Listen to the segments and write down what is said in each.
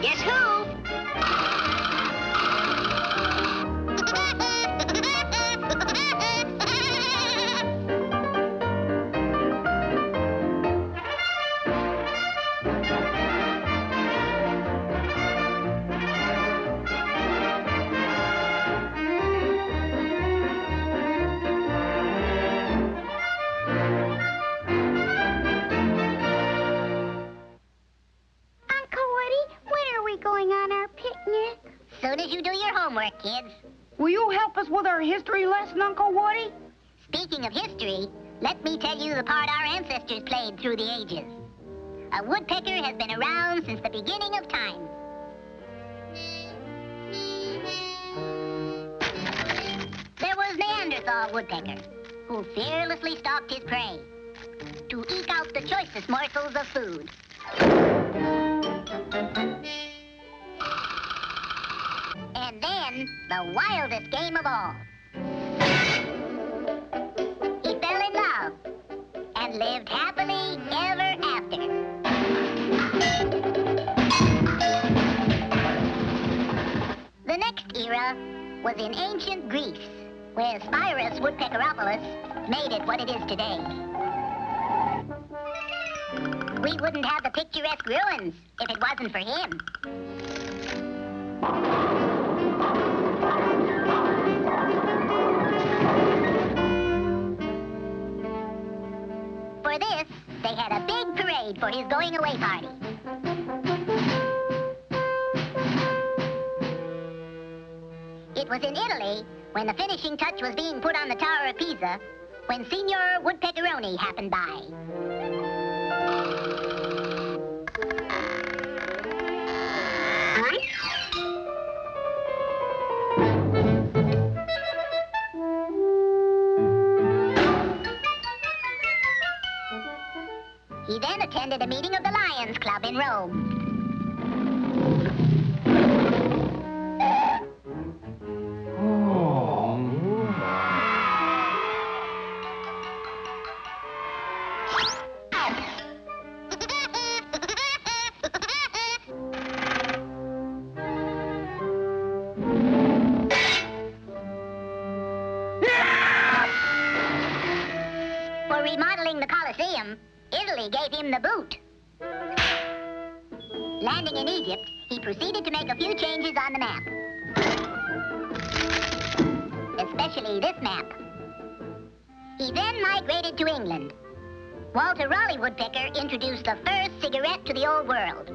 Guess who? Soon as you do your homework, kids. Will you help us with our history lesson, Uncle Woody? Speaking of history, let me tell you the part our ancestors played through the ages. A woodpecker has been around since the beginning of time. There was Neanderthal woodpecker, who fearlessly stalked his prey to eke out the choicest morsels of food. And then, the wildest game of all. He fell in love and lived happily ever after. The next era was in ancient Greece, where Spirus woodpeckeropolis made it what it is today. We wouldn't have the picturesque ruins if it wasn't for him. For this, they had a big parade for his going-away party. It was in Italy, when the finishing touch was being put on the Tower of Pisa, when Signor Woodpeckeroni happened by. He then attended a meeting of the Lions Club in Rome. For remodeling the Colosseum, Italy gave him the boot. Landing in Egypt, he proceeded to make a few changes on the map. Especially this map. He then migrated to England. Walter Raleigh Woodpecker introduced the first cigarette to the old world.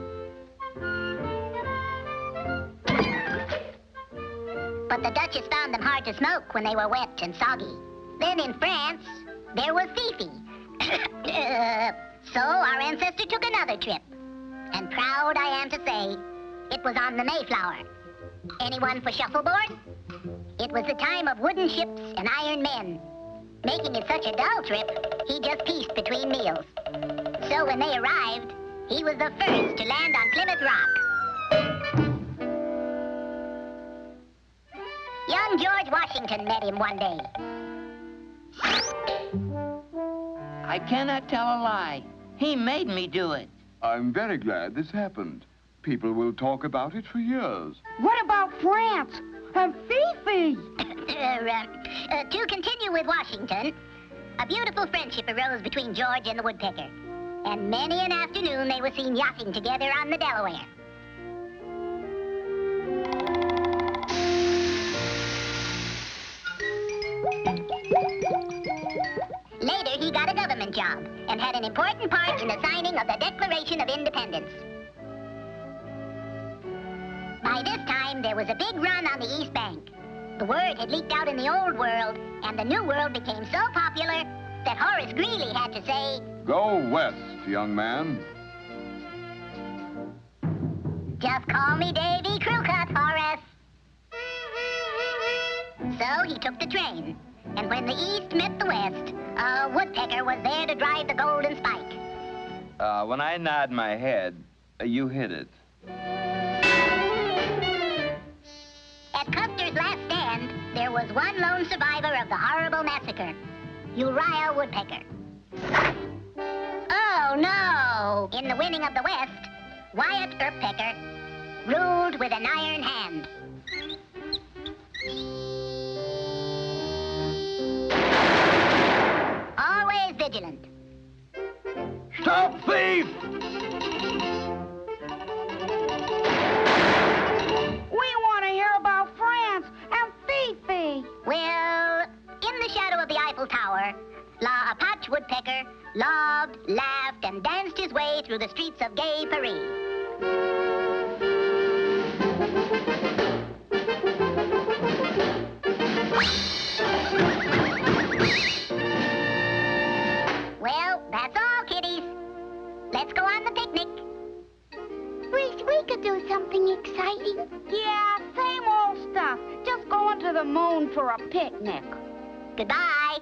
But the Duchess found them hard to smoke when they were wet and soggy. Then in France, there was Fifi. So our ancestor took another trip. And proud I am to say, it was on the Mayflower. Anyone for shuffleboard? It was the time of wooden ships and iron men. Making it such a dull trip, he just pieced between meals. So when they arrived, he was the first to land on Plymouth Rock. Young George Washington met him one day. I cannot tell a lie. He made me do it. I'm very glad this happened. People will talk about it for years. What about France and Fifi? To continue with Washington, a beautiful friendship arose between George and the woodpecker. And many an afternoon they were seen yachting together on the Delaware. Later, he got a government job and had an important part in the signing of the Declaration of Independence. By this time, there was a big run on the East Bank. The word had leaked out in the Old World, and the New World became so popular that Horace Greeley had to say, "Go west, young man." "Just call me Davy Crewcut, Horace." So he took the train, and when the East met the West, a woodpecker was there to drive the golden spike. When I nod my head, you hit it. At Custer's last stand, there was one lone survivor of the horrible massacre, Uriah Woodpecker. Oh, Oh, no! In the winning of the West, Wyatt Woodpecker ruled with an iron hand. Always vigilant. Stop thief! We want to hear about France and Fifi. Well, in the shadow of the Eiffel Tower, La Apache Woodpecker loved, laughed, and danced his way through the streets of gay Paris. Well, that's all, kiddies. Let's go on the picnic. Wish we could do something exciting. Yeah, same old stuff. Just going to the moon for a picnic. Goodbye.